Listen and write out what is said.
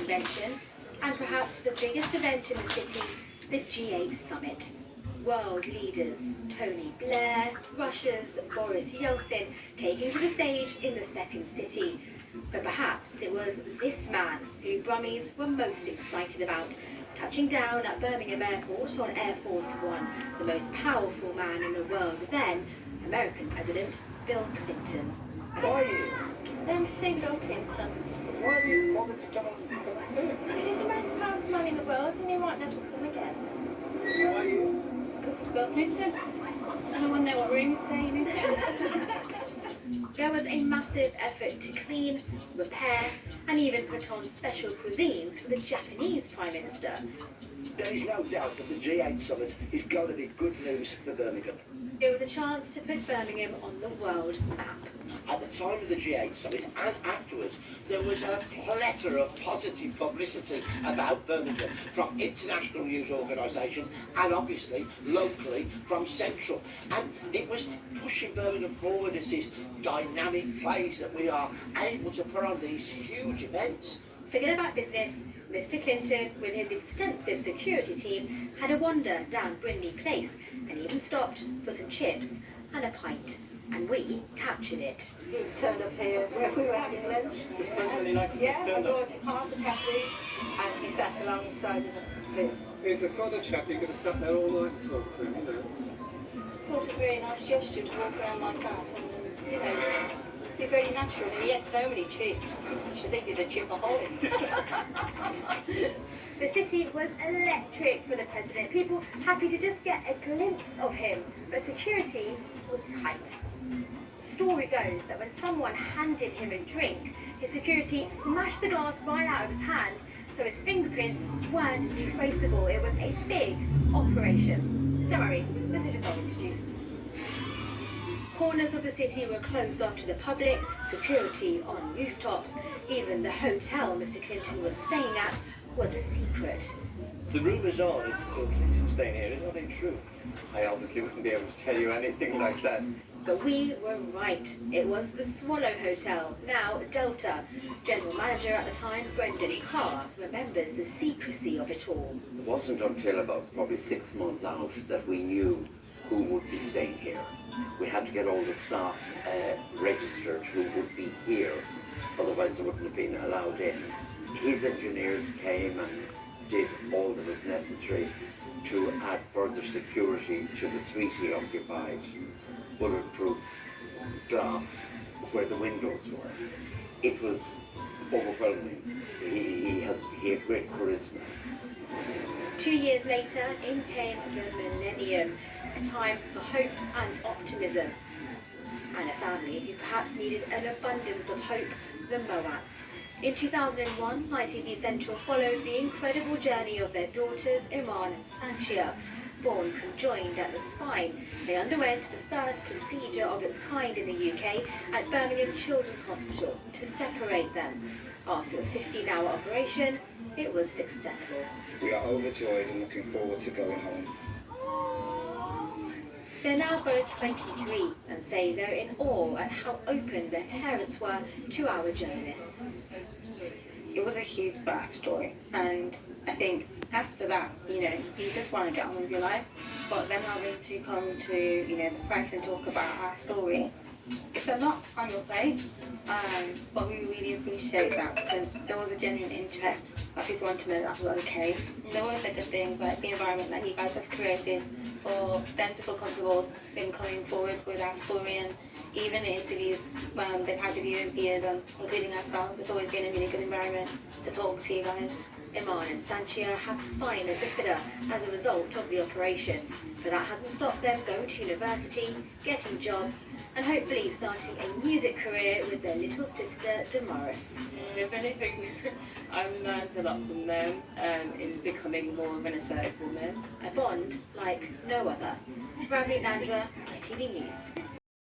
convention, and perhaps the biggest event in the city, the G8 summit. World leaders Tony Blair, Russia's Boris Yeltsin taking to the stage in the second city. But perhaps it was this man who Brummies were most excited about, touching down at Birmingham Airport on Air Force One, the most powerful man in the world then, American President Bill Clinton. Why are you? See Bill Clinton. Why have you bothered to come on too? Because he's the most powerful man in the world and he might never come again. Why are you? Because it's Bill Clinton. And I want to know what room he's staying in. There was a massive effort to clean, repair, and even put on special cuisines for the Japanese Prime Minister. There is no doubt that the G8 summit is going to be good news for Birmingham. It was a chance to put Birmingham on the world map. At the time of the G8 summit and afterwards, there was a plethora of positive publicity about Birmingham from international news organisations and obviously locally from Central. And it was pushing Birmingham forward as this dynamic place that we are able to put on these huge events. Forget about business. Mr. Clinton, with his extensive security team, had a wander down Brindley Place and even stopped for some chips and a pint. And we captured it. He turned up here where we were having lunch. Really nice to see you I stand up. brought him half the cafe and he sat alongside of us. He's the sort of chap you're going to stop there all night and talk to, you know. Thought it was a very nice gesture to walk around like that and, you know, be very natural. And he had so many chips. You should think he's a chipaholic. The city was electric for the president. People happy to just get a glimpse of him. But security was tight. The story goes that when someone handed him a drink, his security smashed the glass right out of his hand, so his fingerprints weren't traceable. It was a big operation. Don't worry, this is just orange juice. Corners of the city were closed off to the public, security on rooftops. Even the hotel Mr. Clinton was staying at was a secret. The rumours are that Bill Clinton's staying here. Are they true? I obviously wouldn't be able to tell you anything like that. But we were right. It was the Swallow Hotel, now Delta. General manager at the time, Brendan Carr, remembers the secrecy of it all. It wasn't until about probably 6 months out that we knew who would be staying here. We had to get all the staff registered who would be here, otherwise they wouldn't have been allowed in. His engineers came and did all that was necessary to add further security to the suite he occupied. Bulletproof glass where the windows were. It was overwhelming. He had great charisma. 2 years later, in came the millennium, a time for hope and optimism. And a family who perhaps needed an abundance of hope, the Moats. In 2001, ITV Central followed the incredible journey of their daughters, Iman and Sanchia. Born conjoined at the spine, they underwent the first procedure of its kind in the UK at Birmingham Children's Hospital to separate them. After a 15-hour operation, it was successful. We are overjoyed and looking forward to going home. They're now both 23 and say they're in awe at how open their parents were to our journalists. It was a huge backstory, and I think after that, you know, you just want to get on with your life. But then having to come to, you know, the press and talk about our story, it's a lot on your plate. But we really appreciate that because there was a genuine interest that people want to know that we're okay. And there were also good things like the environment that you guys have created for them to feel comfortable in coming forward with our story, and even the interviews they've had with you and peers, including ourselves. It's always been a really good environment to talk to you guys. Iman and Sanchia have spina bifida as a result of the operation, but that hasn't stopped them going to university, getting jobs, and hopefully starting a music career with their little sister Damaris. If anything, I've learned a lot from them in becoming more of an assertive woman. A bond like no other. Ravneet Nandra, ITV News.